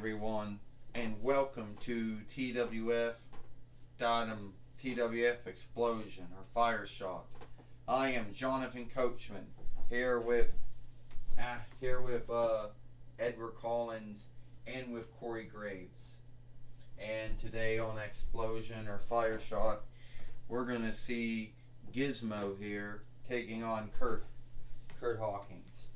everyone, and welcome to TWF Explosion or Fire Shot. I am Jonathan Coachman here with Edward Collins and with Corey Graves. And today on Xplosion or Fire Shot, we're gonna see Gizmo here taking on Kurt Hawkins.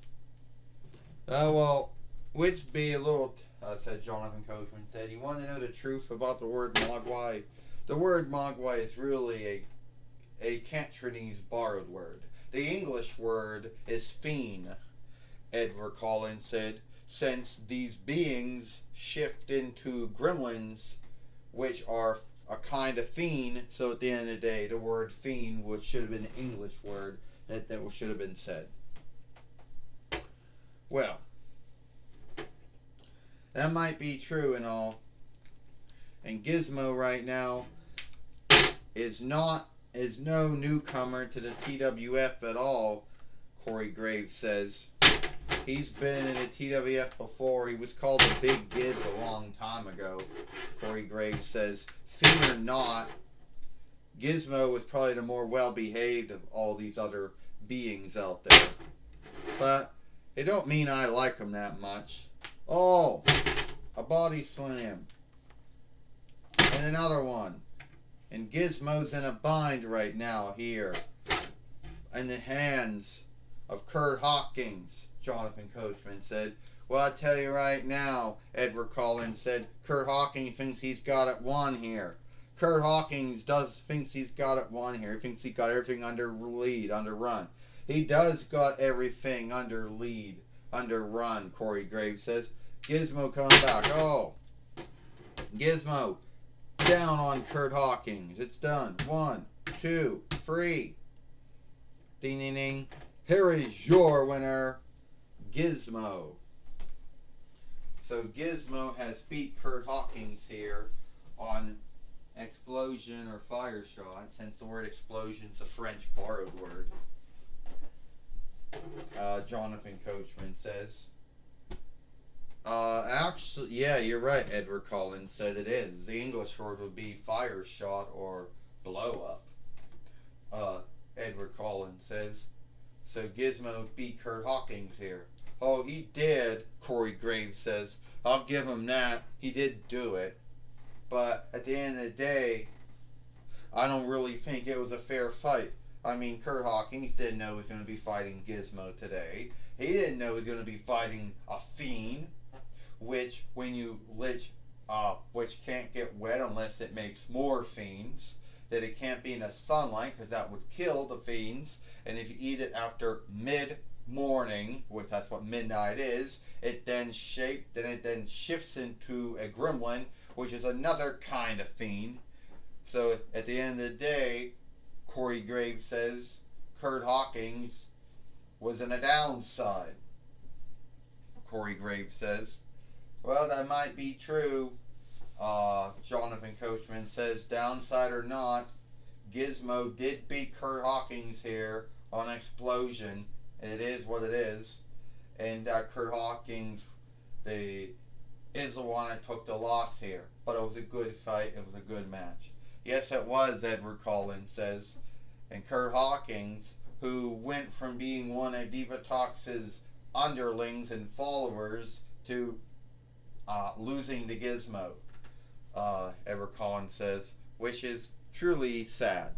Which be a little, said Jonathan Coachman, said, you want to know the truth about the word Mogwai? The word Mogwai is really a Cantonese borrowed word. The English word is fiend, Edward Collins said, since these beings shift into gremlins, which are a kind of fiend, so at the end of the day, the word fiend should have been an English word that should have been said. Well, that might be true and all. And Gizmo right now is no newcomer to the TWF at all, Corey Graves says. He's been in the TWF before. He was called the Big Giz a long time ago, Corey Graves says. Fiend or not, Gizmo was probably the more well-behaved of all these other beings out there. But it don't mean I like him that much. Oh, a body slam. And another one. And Gizmo's in a bind right now here. In the hands of Kurt Hawkins, Jonathan Coachman said. Well, I tell you right now, Edward Collins said, Kurt Hawkins thinks he's got it won here. Kurt Hawkins thinks he's got it won here. He thinks he got everything under lead, under run. He does got everything under lead, under run, Corey Graves says. Gizmo coming back. Oh, Gizmo down on Kurt Hawkins. It's done. 1, 2, 3. Ding, ding, ding. Here is your winner, Gizmo. So Gizmo has beat Kurt Hawkins here on Xplosion or Fire Shot, since the word explosion is a French borrowed word. Jonathan Coachman says. Actually, yeah, you're right, Edward Collins said it is. The English word would be fire shot or blow up. Edward Collins says. So Gizmo beat Kurt Hawkins here. Oh, he did, Corey Graves says. I'll give him that. He did do it. But at the end of the day, I don't really think it was a fair fight. I mean, Kurt Hawkins didn't know he was going to be fighting Gizmo today. He didn't know he was going to be fighting a fiend, which can't get wet unless it makes more fiends. That it can't be in the sunlight because that would kill the fiends. And if you eat it after mid-morning, which that's what midnight is, it then shifts into a gremlin, which is another kind of fiend. So at the end of the day, Corey Graves says Kurt Hawkins was in a downside. Corey Graves says. Well, that might be true. Jonathan Coachman says, downside or not, Gizmo did beat Kurt Hawkins here on Xplosion. It is what it is. And Kurt Hawkins is the one that took the loss here. But it was a good fight. It was a good match. Yes, it was, Edward Collins says. And Kurt Hawkins, who went from being one of Divatox's underlings and followers to losing to Gizmo, Edward Collins says, which is truly sad.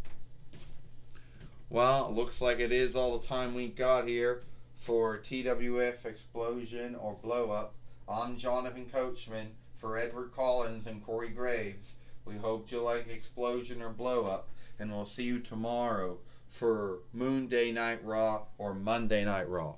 Well, it looks like it is all the time we got here for TWF Explosion or Blow Up. I'm Jonathan Coachman for Edward Collins and Corey Graves. We hope you like Explosion or Blow Up, and we'll see you tomorrow for Moon Day Night Raw or Monday Night Raw.